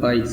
22।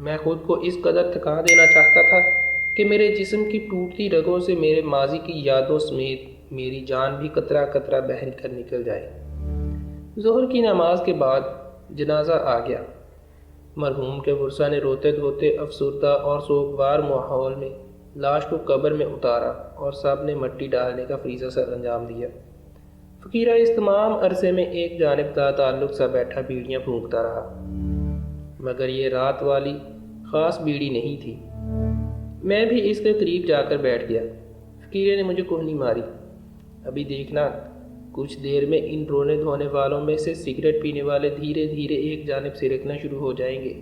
میں خود کو اس قدر تھکا دینا چاہتا تھا کہ میرے جسم کی ٹوٹتی رگوں سے میرے ماضی کی یادوں سمیت میری جان بھی قطرہ قطرہ بہہ کر نکل جائے۔ ظہر کی نماز کے بعد جنازہ آ گیا۔ مرحوم کے ورثاء نے روتے دھوتے افسردہ اور سوگوار ماحول میں لاش کو قبر میں اتارا اور سب نے مٹی ڈالنے کا فریضہ سر انجام دیا۔ فقیرہ اس تمام عرصے میں ایک جانب تعلق سا بیٹھا بیڑیاں پھونکتا رہا، مگر یہ رات والی خاص بیڑی نہیں تھی۔ میں بھی اس کے قریب جا کر بیٹھ گیا۔ فقیرے نے مجھے کوہنی ماری، ابھی دیکھنا کچھ دیر میں ان رونے دھونے والوں میں سے سگریٹ پینے والے دھیرے دھیرے ایک جانب سے رکنا شروع ہو جائیں گے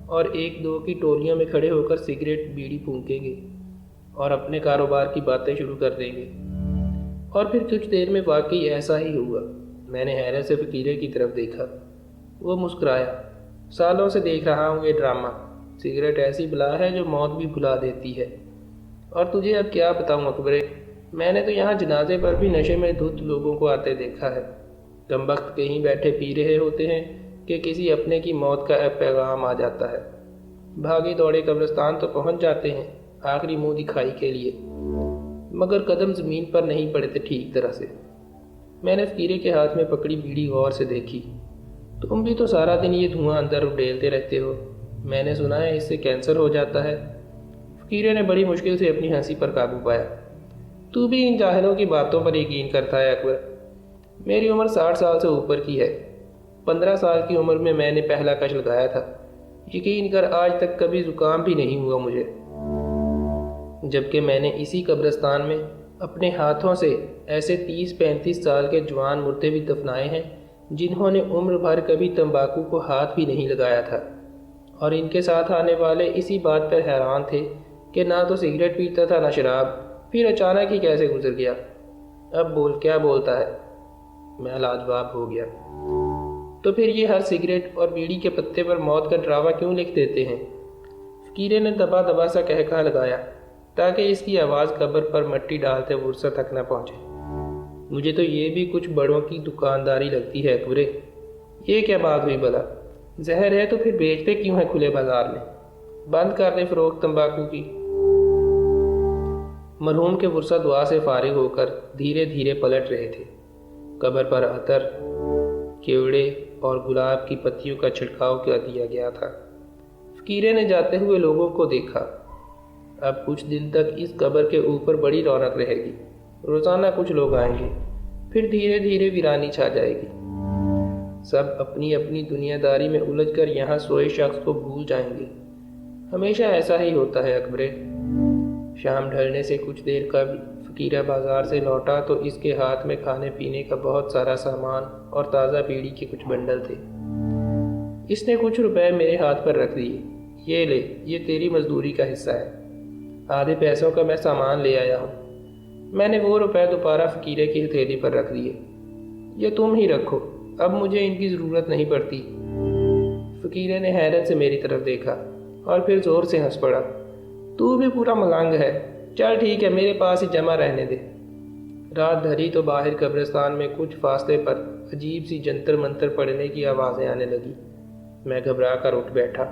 اور ایک دو کی ٹولیوں میں کھڑے ہو کر سگریٹ بیڑی پھونکیں گے اور اپنے کاروبار کی باتیں شروع کر دیں گے۔ اور پھر کچھ دیر میں واقعی ایسا ہی ہوا۔ میں نے حیرت سے فقیرے کی طرف دیکھا، وہ مسکرایا۔ سالوں سے دیکھ رہا ہوں یہ ڈرامہ، سگریٹ ایسی بلا ہے جو موت بھی بھلا دیتی ہے۔ اور تجھے اب کیا بتاؤں اکبرے، میں نے تو یہاں جنازے پر بھی نشے میں دھت لوگوں کو آتے دیکھا ہے۔ کمبخت کہیں بیٹھے پی رہے ہوتے ہیں کہ کسی اپنے کی موت کا پیغام آ جاتا ہے، بھاگے دوڑے قبرستان تو پہنچ جاتے ہیں آخری منہ دکھائی کے لیے، مگر قدم زمین پر نہیں پڑتے ٹھیک طرح سے۔ میں نے فقیرے کے ہاتھ میں پکڑی بیڑی غور سے دیکھی۔ تم بھی تو سارا دن یہ دھواں اندر ڈیلتے رہتے ہو، میں نے سنا ہے اس سے کینسر ہو جاتا ہے۔ فقیرے نے بڑی مشکل سے اپنی ہنسی پر قابو پایا۔ تو بھی ان جاہلوں کی باتوں پر یقین کرتا ہے اکبر؟ میری عمر 60 سال سے اوپر کی ہے۔ 15 سال کی عمر میں میں نے پہلا کش لگایا تھا۔ یقین کر آج تک کبھی زکام بھی نہیں ہوا مجھے، جبکہ میں نے اسی قبرستان میں اپنے ہاتھوں سے ایسے 30-35 سال کے جوان مردے بھی دفنائے ہیں جنہوں نے عمر بھر کبھی تمباکو کو ہاتھ بھی نہیں لگایا تھا، اور ان کے ساتھ آنے والے اسی بات پر حیران تھے کہ نہ تو سگریٹ پیتا تھا نہ شراب، پھر اچانک ہی کیسے گزر گیا۔ اب بول کیا بولتا ہے؟ میں لاجواب ہو گیا۔ تو پھر یہ ہر سگریٹ اور بیڑی کے پتے پر موت کا ڈراوا کیوں لکھ دیتے ہیں؟ فقیرے نے دبا دبا سا کہا لگایا تاکہ اس کی آواز قبر پر مٹی ڈالتے ورثہ تک نہ پہنچے۔ مجھے تو یہ بھی کچھ بڑوں کی دکانداری لگتی ہے اکبرے۔ یہ کیا بات ہوئی بھلا؟ زہر ہے تو پھر بیچتے کیوں ہے کھلے بازار میں؟ بند کر دیں فروخت تمباکو کی۔ مرحوم کے ورثہ دعا سے فارغ ہو کر دھیرے دھیرے پلٹ رہے تھے۔ قبر پر عطر، کیوڑے اور گلاب کی پتیوں کا چھڑکاؤ دیا گیا تھا۔ فقیرے نے جاتے ہوئے لوگوں کو دیکھا۔ اب کچھ دن تک اس قبر کے اوپر بڑی رونق رہے گی، روزانہ کچھ لوگ آئیں گے، پھر دھیرے دھیرے ویرانی چھا جائے گی۔ سب اپنی اپنی دنیا داری میں الجھ کر یہاں سوئے شخص کو بھول جائیں گے۔ ہمیشہ ایسا ہی ہوتا ہے اکبرے۔ شام ڈھلنے سے کچھ دیر قبل فقیرہ بازار سے لوٹا تو اس کے ہاتھ میں کھانے پینے کا بہت سارا سامان اور تازہ بیڑی کے کچھ بنڈل تھے۔ اس نے کچھ روپے میرے ہاتھ پر رکھ دیے۔ یہ لے، یہ تیری مزدوری کا حصہ ہے، آدھے پیسوں کا میں سامان لے آیا ہوں۔ میں نے وہ روپے دوبارہ فقیرے کی ہتھیلی پر رکھ دیے۔ یہ تم ہی رکھو، اب مجھے ان کی ضرورت نہیں پڑتی۔ فقیرے نے حیرت سے میری طرف دیکھا اور پھر زور سے ہنس پڑا۔ تو بھی پورا ملنگ ہے، چل ٹھیک ہے، میرے پاس ہی جمع رہنے دے۔ رات دھری تو باہر قبرستان میں کچھ فاصلے پر عجیب سی جنتر منتر پڑنے کی آوازیں آنے لگی۔ میں گھبرا کر اٹھ بیٹھا۔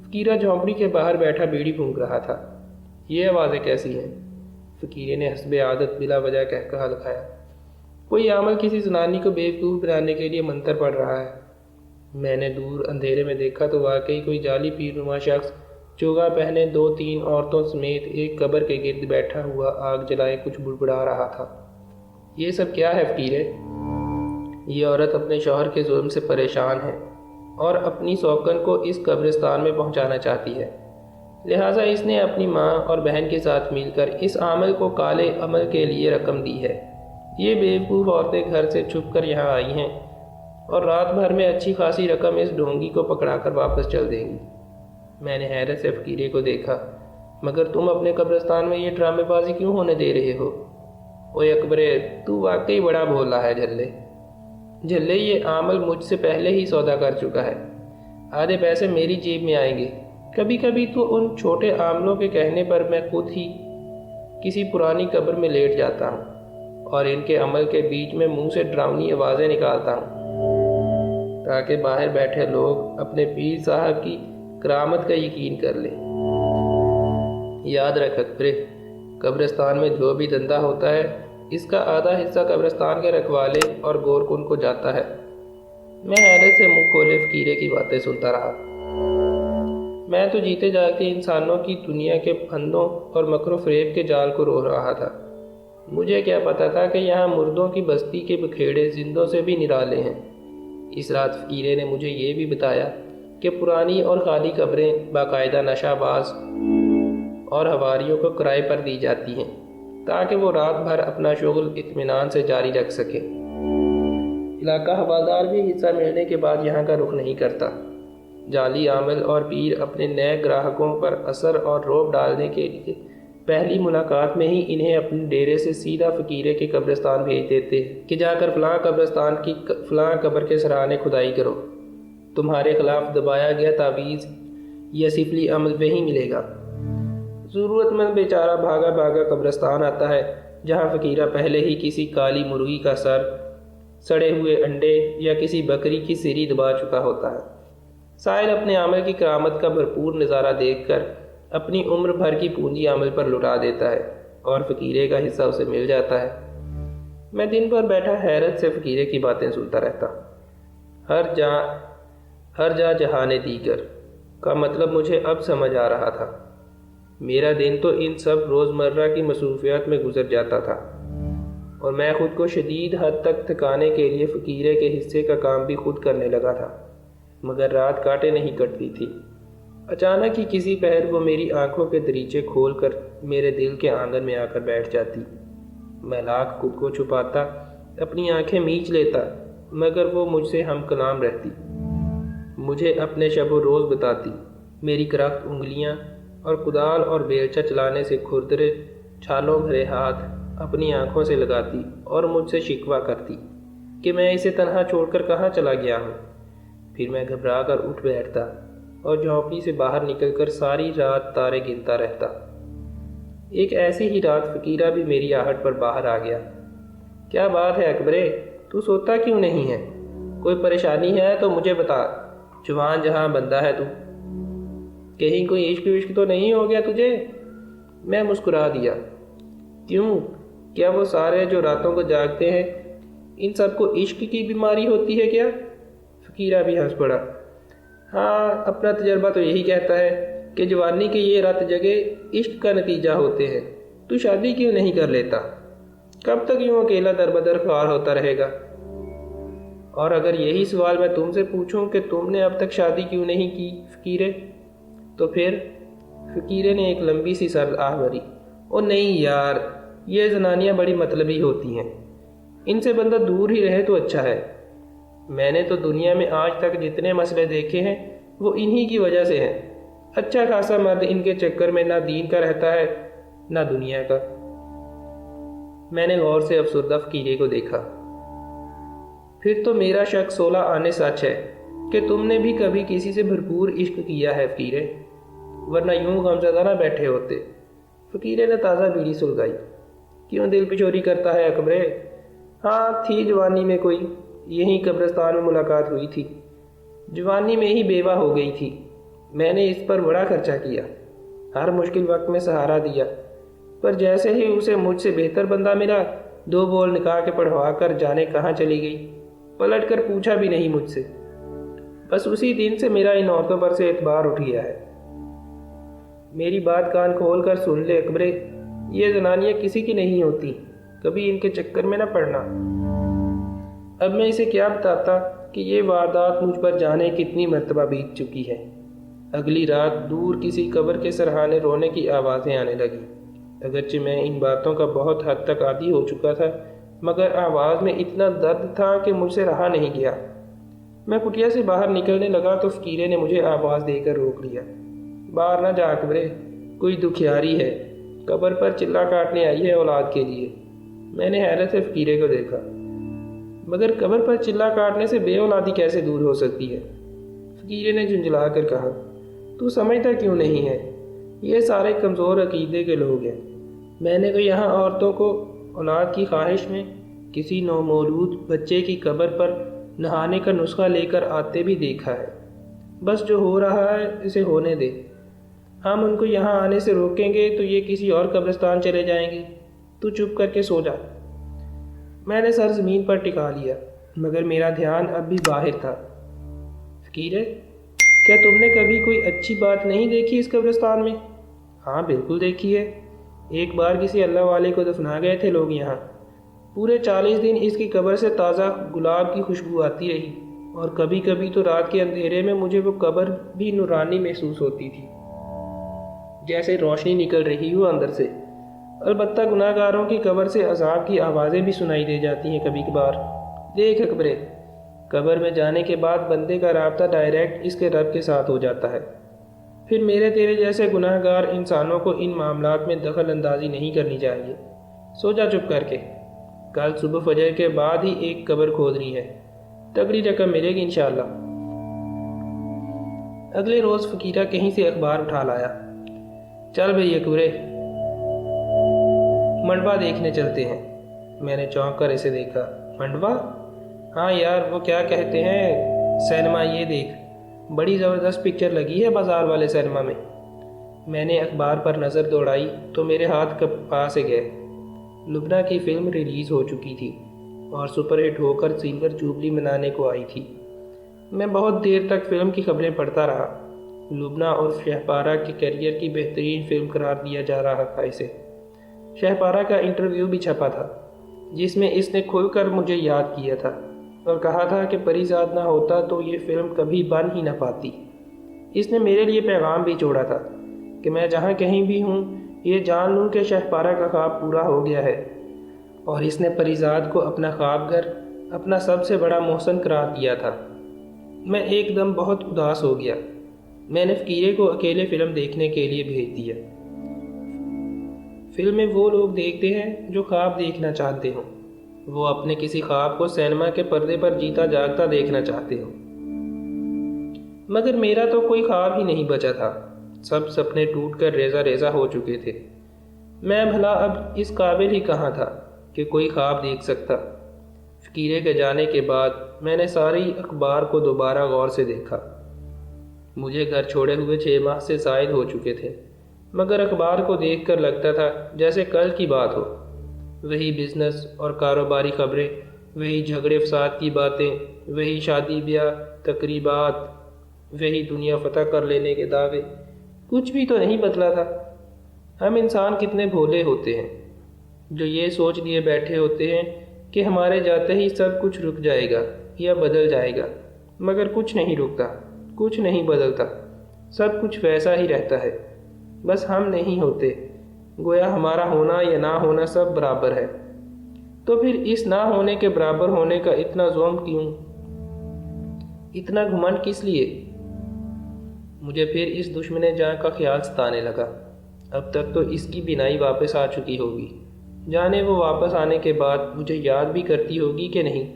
فقیرہ جھونپڑی کے باہر بیٹھا بیڑی پھونک رہا تھا۔ یہ آوازیں کیسی ہیں؟ فقیرے نے حسب عادت بلا وجہ کہا لگایا۔ کوئی عامل کسی زنانی کو بیوقوف بنانے کے لیے منتر پڑھ رہا ہے۔ میں نے دور اندھیرے میں دیکھا تو واقعی کوئی جعلی پیر نما شخص چوگا پہنے 2-3 عورتوں سمیت ایک قبر کے گرد بیٹھا ہوا آگ جلائے کچھ بڑبڑا رہا تھا۔ یہ سب کیا ہے فقیرے؟ یہ عورت اپنے شوہر کے ظلم سے پریشان ہے اور اپنی سوکن کو اس قبرستان میں پہنچانا چاہتی ہے، لہٰذا اس نے اپنی ماں اور بہن کے ساتھ مل کر اس عامل کو کالے عمل کے لیے رقم دی ہے۔ یہ بیوقوف عورتیں گھر سے چھپ کر یہاں آئی ہیں اور رات بھر میں اچھی خاصی رقم اس ڈھونگی کو پکڑا کر واپس چل دیں گی۔ میں نے حیرت سے فقیرے کو دیکھا۔ مگر تم اپنے قبرستان میں یہ ڈرامے بازی کیوں ہونے دے رہے ہو؟ اوے اکبرے، تو واقعی بڑا بھولا ہے جھلے۔ جھلے، یہ عامل مجھ سے پہلے ہی سودا کر چکا ہے، آدھے پیسے میری جیب میں آئیں گے۔ کبھی کبھی تو ان چھوٹے عاملوں کے کہنے پر میں خود ہی کسی پرانی قبر میں لیٹ جاتا ہوں اور ان کے عمل کے بیچ میں منہ سے ڈراؤنی آوازیں نکالتا ہوں تاکہ باہر بیٹھے لوگ اپنے پیر صاحب کی کرامت کا یقین کر لے۔ یاد رکھ اکبر، قبرستان میں جو بھی دندہ ہوتا ہے اس کا آدھا حصہ قبرستان کے رکھوالے اور گورکن کو جاتا ہے۔ میں حیرت سے منہ کھولے فقیرے کی باتیں سنتا رہا۔ میں تو جیتے جاگتے انسانوں کی دنیا کے پھندوں اور مکر و فریب کے جال کو رو رہا تھا۔ مجھے کیا پتا تھا کہ یہاں مردوں کی بستی کے بکھیڑے زندوں سے بھی نرالے ہیں۔ اس رات فقیرے نے مجھے یہ بھی بتایا کہ پرانی اور خالی قبریں باقاعدہ نشہ باز اور حواریوں کو کرائے پر دی جاتی ہیں تاکہ وہ رات بھر اپنا شغل اطمینان سے جاری رکھ سکیں۔ علاقہ ہوادار بھی حصہ ملنے کے بعد یہاں کا رخ نہیں کرتا۔ جعلی عامل اور پیر اپنے نئے گراہکوں پر اثر اور رعب ڈالنے کے لیے پہلی ملاقات میں ہی انہیں اپنے ڈیرے سے سیدھا فقیرے کے قبرستان بھیج دیتے ہیں کہ جا کر فلاں قبرستان کی فلاں قبر کے سرانے کھدائی کرو۔ تمہارے خلاف دبایا گیا تعویذ یا سفلی عمل وہیں ملے گا۔ ضرورت مند بیچارہ بھاگا بھاگا قبرستان آتا ہے جہاں فقیرہ پہلے ہی کسی کالی مرغی کا سر، سڑے ہوئے انڈے یا کسی بکری کی سری دبا چکا ہوتا ہے۔ سائل اپنے عمل کی کرامت کا بھرپور نظارہ دیکھ کر اپنی عمر بھر کی پونجی عمل پر لٹا دیتا ہے اور فقیرے کا حصہ اسے مل جاتا ہے۔ میں دن بھر بیٹھا حیرت سے فقیرے کی باتیں سنتا رہتا۔ ہر جا جہان دیگر کا مطلب مجھے اب سمجھ آ رہا تھا۔ میرا دن تو ان سب روزمرہ کی مصروفیات میں گزر جاتا تھا اور میں خود کو شدید حد تک تھکانے کے لیے فقیرے کے حصے کا کام بھی خود کرنے لگا تھا، مگر رات کاٹے نہیں کٹتی تھی۔ اچانک ہی کسی پہر وہ میری آنکھوں کے دریچے کھول کر میرے دل کے آنگن میں آ کر بیٹھ جاتی۔ میں لاکھ خود کو چھپاتا، اپنی آنکھیں میچ لیتا، مگر وہ مجھ سے ہم کلام رہتی، مجھے اپنے شب و روز بتاتی، میری کرخت انگلیاں اور کدال اور بیلچہ چلانے سے کھردرے چھالوں بھرے ہاتھ اپنی آنکھوں سے لگاتی اور مجھ سے شکوہ کرتی کہ میں اسے تنہا چھوڑ کر کہاں چلا گیا ہوں۔ پھر میں گھبرا کر اٹھ بیٹھتا اور جھونپڑی سے باہر نکل کر ساری رات تارے گنتا رہتا۔ ایک ایسی ہی رات فقیرہ بھی میری آہٹ پر باہر آ گیا۔ کیا بات ہے اکبرے، تو سوتا کیوں نہیں ہے؟ کوئی پریشانی ہے تو مجھے بتا، جوان جہاں بندہ ہے تو۔ کہیں کوئی عشق وشق تو نہیں ہو گیا تجھے؟ میں مسکرا دیا۔ کیوں؟ کیا وہ سارے جو راتوں کو جاگتے ہیں ان سب کو عشق کی بیماری ہوتی ہے کیا؟ فقیرہ بھی ہنس پڑا۔ ہاں، اپنا تجربہ تو یہی کہتا ہے کہ جوانی کے یہ رات جگے عشق کا نتیجہ ہوتے ہیں۔ تو شادی کیوں نہیں کر لیتا؟ کب تک یوں اکیلا در بدر خوار ہوتا رہے گا؟ اور اگر یہی سوال میں تم سے پوچھوں کہ تم نے اب تک شادی کیوں نہیں کی فقیرے، تو پھر؟ فقیرے نے ایک لمبی سی سرد آہ بھری۔ او نہیں یار، یہ زنانیاں بڑی مطلبی ہوتی ہیں، ان سے بندہ دور ہی رہے تو اچھا ہے۔ میں نے تو دنیا میں آج تک جتنے مسئلے دیکھے ہیں وہ انہی کی وجہ سے ہیں۔ اچھا خاصا مرد ان کے چکر میں نہ دین کا رہتا ہے نہ دنیا کا۔ میں نے غور سے افسردہ فقیرے کو دیکھا۔ پھر تو میرا شک 16 آنے سچ ہے کہ تم نے بھی کبھی کسی سے بھرپور عشق کیا ہے فقیرے، ورنہ یوں غمزدہ نہ بیٹھے ہوتے۔ فقیرے نے تازہ بیڑی سلگائی۔ کیوں دل پچوری کرتا ہے اکبرے؟ ہاں، تھی جوانی میں کوئی، یہیں قبرستان میں ملاقات ہوئی تھی۔ جوانی میں ہی بیوہ ہو گئی تھی۔ میں نے اس پر بڑا خرچہ کیا، ہر مشکل وقت میں سہارا دیا، پر جیسے ہی اسے مجھ سے بہتر بندہ ملا، 2 بول نکاح کے پڑھوا کر جانے کہاں چلی گئی، پلٹ کر پوچھا بھی نہیں مجھ سے۔ بس اسی دن سے میرا ان عورتوں پر سے اعتبار اٹھ گیا ہے۔ میری بات کان کھول کر سن لے اکبرے، یہ زنانیاں کسی کی نہیں ہوتی، کبھی ان کے چکر میں نہ پڑنا۔ اب میں اسے کیا بتاتا کہ یہ واردات مجھ پر جانے کتنی مرتبہ بیت چکی ہے۔ اگلی رات دور کسی قبر کے سرہانے رونے کی آوازیں آنے لگی۔ اگرچہ میں ان باتوں کا بہت حد تک عادی ہو چکا تھا، مگر آواز میں اتنا درد تھا کہ مجھ سے رہا نہیں گیا۔ میں کٹیا سے باہر نکلنے لگا تو فقیرے نے مجھے آواز دے کر روک لیا۔ باہر نہ جا اکبرے، کوئی دکھیاری ہے، قبر پر چلہ کاٹنے آئی ہے اولاد کے لیے۔ میں نے حیرت سے فقیرے کو دیکھا۔ مگر قبر پر چلہ کاٹنے سے بے اولادی کیسے دور ہو سکتی ہے؟ فقیرے نے جھنجھلا کر کہا۔ تو سمجھتا کیوں نہیں ہے؟ یہ سارے کمزور عقیدے کے لوگ ہیں۔ میں نے تو یہاں عورتوں کو اولاد کی خواہش میں کسی نومولود بچے کی قبر پر نہانے کا نسخہ لے کر آتے بھی دیکھا ہے۔ بس جو ہو رہا ہے اسے ہونے دے۔ ہم ان کو یہاں آنے سے روکیں گے تو یہ کسی اور قبرستان چلے جائیں گے۔ تو چپ کر کے سو جا۔ میں نے سر زمین پر ٹکا لیا، مگر میرا دھیان اب بھی باہر تھا۔ فقیرے، کیا تم نے کبھی کوئی اچھی بات نہیں دیکھی اس قبرستان میں؟ ہاں بالکل دیکھی ہے۔ ایک بار کسی اللہ والے کو دفنا گئے تھے لوگ یہاں۔ پورے 40 دن اس کی قبر سے تازہ گلاب کی خوشبو آتی رہی، اور کبھی کبھی تو رات کے اندھیرے میں مجھے وہ قبر بھی نورانی محسوس ہوتی تھی، جیسے روشنی نکل رہی ہو اندر سے۔ البتہ گناہ گاروں کی قبر سے عذاب کی آوازیں بھی سنائی دے جاتی ہیں کبھی کبھار۔ دیکھ اکبرے، قبر میں جانے کے بعد بندے کا رابطہ ڈائریکٹ اس کے رب کے ساتھ ہو جاتا ہے۔ پھر میرے تیرے جیسے گناہ گار انسانوں کو ان معاملات میں دخل اندازی نہیں کرنی چاہیے۔ سو جا چپ کر کے۔ کل صبح فجر کے بعد ہی ایک قبر کھودنی ہے، تگڑی رقم ملے گی انشاءاللہ۔ اگلے روز فقیرہ کہیں سے اخبار اٹھا لایا۔ چل بھئی اکبرے، منڈوا دیکھنے چلتے ہیں۔ میں نے چونک کر اسے دیکھا۔ منڈوا؟ ہاں یار، وہ کیا کہتے ہیں سینما، یہ دیکھ، بڑی زبردست پکچر لگی ہے بازار والے سینما میں۔ میں نے اخبار پر نظر دوڑائی تو میرے ہاتھ کپا سے گئے۔ لبنہ کی فلم ریلیز ہو چکی تھی اور سپر ہٹ ہو کر سلور جوبلی منانے کو آئی تھی۔ میں بہت دیر تک فلم کی خبریں پڑھتا رہا۔ لبنہ اور شہپارہ کے کیریئر کی بہترین فلم قرار دیا جا رہا تھا اسے۔ شہپارہ کا انٹرویو بھی چھپا تھا، جس میں اس نے کھل کر مجھے یاد کیا تھا اور کہا تھا کہ پریزاد نہ ہوتا تو یہ فلم کبھی بن ہی نہ پاتی۔ اس نے میرے لیے پیغام بھی چھوڑا تھا کہ میں جہاں کہیں بھی ہوں یہ جان لوں کہ شہپارہ کا خواب پورا ہو گیا ہے، اور اس نے پریزاد کو اپنا خواب گھر، اپنا سب سے بڑا محسن قرار دیا تھا۔ میں ایک دم بہت اداس ہو گیا۔ میں نے فقیرے کو اکیلے فلم دیکھنے کے لیے بھیج دیا۔ فلمیں وہ لوگ دیکھتے ہیں جو خواب دیکھنا چاہتے ہوں، وہ اپنے کسی خواب کو سینما کے پردے پر جیتا جاگتا دیکھنا چاہتے ہوں۔ مگر میرا تو کوئی خواب ہی نہیں بچا تھا، سب سپنے ٹوٹ کر ریزہ ریزہ ہو چکے تھے۔ میں بھلا اب اس قابل ہی کہاں تھا کہ کوئی خواب دیکھ سکتا۔ فقیرے کے جانے کے بعد میں نے ساری اخبار کو دوبارہ غور سے دیکھا۔ مجھے گھر چھوڑے ہوئے 6 ماہ سے زائد ہو چکے تھے، مگر اخبار کو دیکھ کر لگتا تھا جیسے کل کی بات ہو۔ وہی بزنس اور کاروباری خبریں، وہی جھگڑے فساد کی باتیں، وہی شادی بیاہ تقریبات، وہی دنیا فتح کر لینے کے دعوے۔ کچھ بھی تو نہیں بدلا تھا۔ ہم انسان کتنے بھولے ہوتے ہیں جو یہ سوچ لیے بیٹھے ہوتے ہیں کہ ہمارے جاتے ہی سب کچھ رک جائے گا یا بدل جائے گا، مگر کچھ نہیں رکتا، کچھ نہیں بدلتا، سب کچھ ویسا ہی رہتا ہے۔ بس ہم نہیں ہوتے، گویا ہمارا ہونا یا نہ ہونا سب برابر ہے۔ تو پھر اس نہ ہونے کے برابر ہونے کا اتنا زوم کیوں، اتنا گھمنڈ کس لیے؟ مجھے پھر اس دشمن جان کا خیال ستانے لگا۔ اب تک تو اس کی بینائی واپس آ چکی ہوگی، جانے وہ واپس آنے کے بعد مجھے یاد بھی کرتی ہوگی کہ نہیں۔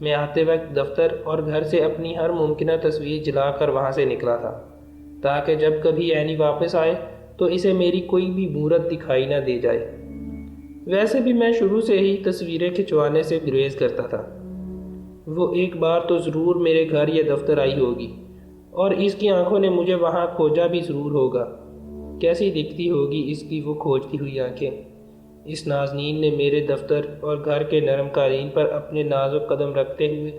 میں آتے وقت دفتر اور گھر سے اپنی ہر ممکنہ تصویر جلا کر وہاں سے نکلا تھا، تاکہ جب کبھی عینی واپس آئے تو اسے میری کوئی بھی مورت دکھائی نہ دے جائے۔ ویسے بھی میں شروع سے ہی تصویریں کھنچوانے سے گریز کرتا تھا۔ وہ ایک بار تو ضرور میرے گھر یا دفتر آئی ہوگی، اور اس کی آنکھوں نے مجھے وہاں کھوجا بھی ضرور ہوگا۔ کیسی دکھتی ہوگی اس کی وہ کھوجتی ہوئی آنکھیں۔ اس نازنین نے میرے دفتر اور گھر کے نرم قالین پر اپنے نازک قدم رکھتے ہوئے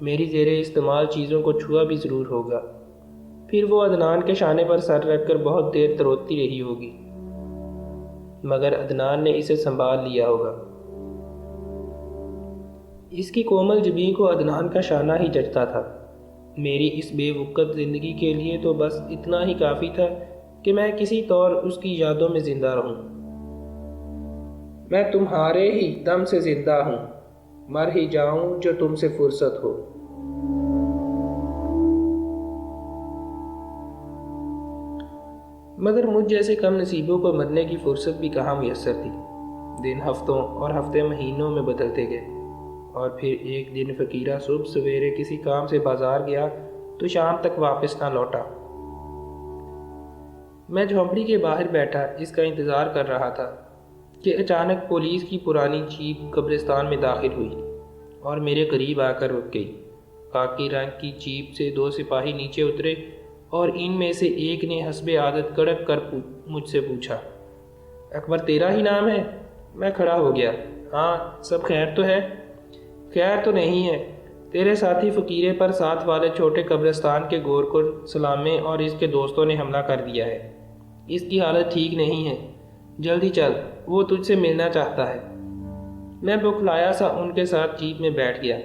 میری زیر استعمال چیزوں کو چھوا بھی ضرور ہوگا۔ پھر وہ عدنان کے شانے پر سر رکھ کر بہت دیر تروتی رہی ہوگی، مگر عدنان نے اسے سنبھال لیا ہوگا۔ اس کی کومل جبین کو عدنان کا شانہ ہی جچتا تھا۔ میری اس بے وقت زندگی کے لیے تو بس اتنا ہی کافی تھا کہ میں کسی طور اس کی یادوں میں زندہ رہوں۔ میں تمہارے ہی دم سے زندہ ہوں، مر ہی جاؤں جو تم سے فرصت ہو۔ مگر مجھ جیسے کم نصیبوں کو مرنے کی فرصت بھی کہاں میسر تھی۔ دن ہفتوں اور ہفتے مہینوں میں بدلتے گئے، اور پھر ایک دن فقیرہ صبح سویرے کسی کام سے بازار گیا تو شام تک واپس نہ لوٹا۔ میں جھونپڑی کے باہر بیٹھا اس کا انتظار کر رہا تھا کہ اچانک پولیس کی پرانی جیپ قبرستان میں داخل ہوئی اور میرے قریب آ کر رک گئی۔ خاکی رنگ کی جیپ سے 2 سپاہی نیچے اترے اور ان میں سے ایک نے حسب عادت کڑک کر مجھ سے پوچھا، اکبر تیرا ہی نام ہے؟ میں کھڑا ہو گیا۔ ہاں، سب خیر تو ہے؟ خیر تو نہیں ہے، تیرے ساتھی فقیرے پر ساتھ والے چھوٹے قبرستان کے گور کو سلامے اور اس کے دوستوں نے حملہ کر دیا ہے۔ اس کی حالت ٹھیک نہیں ہے، جلدی چل، وہ تجھ سے ملنا چاہتا ہے۔ میں بکھلایا سا ان کے ساتھ جیپ میں بیٹھ گیا۔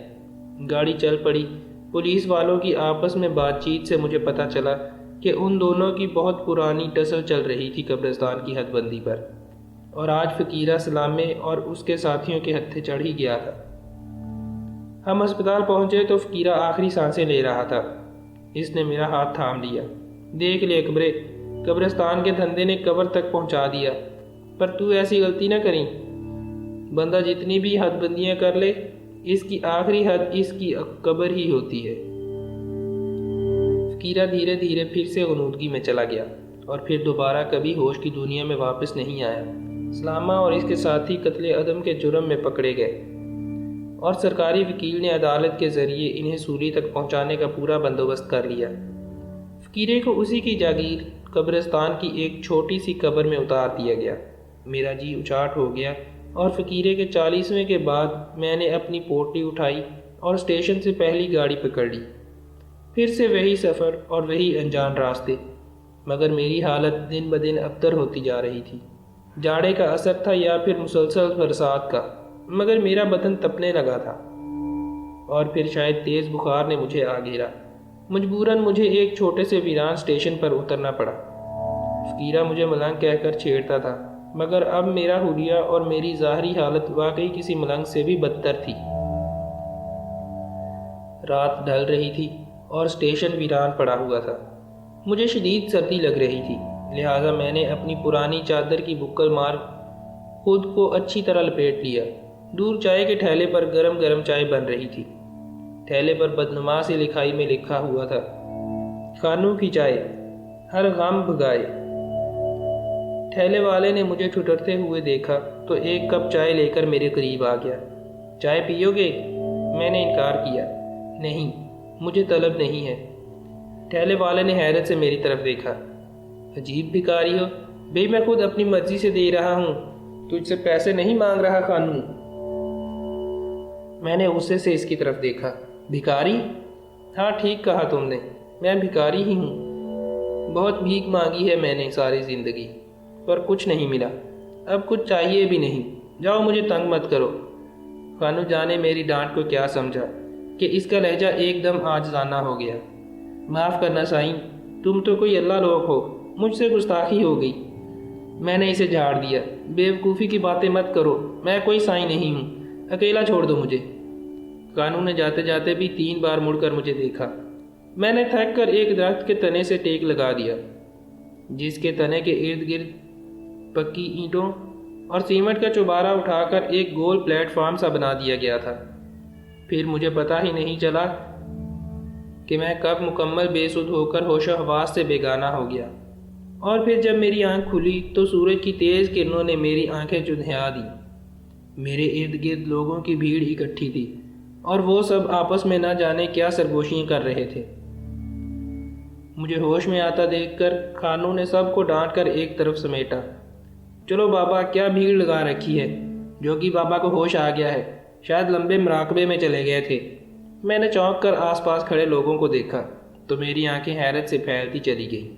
گاڑی چل پڑی۔ پولیس والوں کی آپس میں بات چیت سے مجھے پتہ چلا کہ ان دونوں کی بہت پرانی ٹسل چل رہی تھی قبرستان کی حد بندی پر، اور آج فقیرہ سلامے اور اس کے ساتھیوں کے ہتھے چڑھ ہی گیا تھا۔ ہم ہسپتال پہنچے تو فقیرہ آخری سانسیں لے رہا تھا۔ اس نے میرا ہاتھ تھام لیا۔ دیکھ لے اکبرے، قبرستان کے دھندے نے قبر تک پہنچا دیا، پر تو ایسی غلطی نہ کریں۔ بندہ جتنی بھی حد بندیاں کر لے، اس کی آخری حد اس کی قبر ہی ہوتی ہے۔ فقیرہ دھیرے دھیرے پھر سے غنودگی میں چلا گیا اور پھر دوبارہ کبھی ہوش کی دنیا میں واپس نہیں آیا۔ سلامہ اور اس کے ساتھی قتل عدم کے جرم میں پکڑے گئے اور سرکاری وکیل نے عدالت کے ذریعے انہیں سولی تک پہنچانے کا پورا بندوبست کر لیا۔ فقیرے کو اسی کی جاگیر قبرستان کی ایک چھوٹی سی قبر میں اتار دیا گیا۔ میرا جی اچاٹ ہو گیا اور فقیرے کے 40ویں کے بعد میں نے اپنی پوٹلی اٹھائی اور اسٹیشن سے پہلی گاڑی پکڑ لی۔ پھر سے وہی سفر اور وہی انجان راستے، مگر میری حالت دن بدن ابتر ہوتی جا رہی تھی۔ جاڑے کا اثر تھا یا پھر مسلسل برسات کا، مگر میرا بدن تپنے لگا تھا، اور پھر شاید تیز بخار نے مجھے آ گھیرا۔ مجبوراً مجھے ایک چھوٹے سے ویران اسٹیشن پر اترنا پڑا۔ فقیرہ مجھے ملنگ کہہ کر چھیڑتا تھا، مگر اب میرا حلیہ اور میری ظاہری حالت واقعی کسی ملنگ سے بھی بدتر تھی۔ رات ڈھل رہی تھی اور اسٹیشن ویران پڑا ہوا تھا۔ مجھے شدید سردی لگ رہی تھی، لہٰذا میں نے اپنی پرانی چادر کی بکل مار خود کو اچھی طرح لپیٹ لیا۔ دور چائے کے ٹھیلے پر گرم گرم چائے بن رہی تھی۔ ٹھیلے پر بدنما سی لکھائی میں لکھا ہوا تھا، خانوں کی چائے، ہر غم بھگائے۔ ٹھیلے والے نے مجھے ٹھٹرتے ہوئے دیکھا تو ایک کپ چائے لے کر میرے قریب آ گیا۔ چائے پیو گے؟ میں نے انکار کیا۔ نہیں، مجھے طلب نہیں ہے۔ ٹھیلے والے نے حیرت سے میری طرف دیکھا۔ عجیب بھکاری ہو، بھئی میں خود اپنی مرضی سے دے رہا ہوں، تجھ سے پیسے نہیں مانگ رہا خانوں۔ میں نے غصے سے اس کی طرف دیکھا۔ بھکاری؟ ہاں ٹھیک کہا تم نے، میں بھکاری ہی ہوں۔ بہت بھیک مانگی ہے میں نے ساری زندگی، پر کچھ نہیں ملا، اب کچھ چاہیے بھی نہیں۔ جاؤ، مجھے تنگ مت کرو۔ خانو جان نے میری ڈانٹ کو کیا سمجھا کہ اس کا لہجہ ایک دم عاجزانہ ہو گیا۔ معاف کرنا سائیں، تم تو کوئی اللہ لوگ ہو، مجھ سے گستاخی ہو گئی۔ میں نے اسے جھاڑ دیا۔ بے وقوفی کی باتیں مت کرو، میں کوئی سائیں نہیں ہوں، اکیلا چھوڑ دو مجھے۔ خانو نے جاتے جاتے بھی 3 بار مڑ کر مجھے دیکھا۔ میں نے تھک کر ایک درخت کے تنے سے ٹیک لگا دیا، جس کے تنے کے ارد گرد پکی اینٹوں اور سیمنٹ کا چوبارہ اٹھا کر ایک گول پلیٹ فارم سا بنا دیا گیا تھا۔ پھر مجھے پتہ ہی نہیں چلا کہ میں کب مکمل بے سدھ ہو کر ہوش و حواس سے بیگانہ ہو گیا، اور پھر جب میری آنکھ کھلی تو سورج کی تیز کرنوں نے میری آنکھیں چندھیا دیں۔ میرے ارد گرد لوگوں کی بھیڑ اکٹھی تھی، اور وہ سب آپس میں نہ جانے کیا سرگوشیاں کر رہے تھے۔ مجھے ہوش میں آتا دیکھ کر خانوں نے سب کو ڈانٹ کر ایک طرف سمیٹا۔ چلو بابا، کیا بھیڑ لگا رکھی ہے؟ جوگی بابا کو ہوش آ گیا ہے، شاید لمبے مراقبے میں چلے گئے تھے۔ میں نے چونک کر آس پاس کھڑے لوگوں کو دیکھا تو میری آنکھیں حیرت سے پھیلتی چلی گئیں۔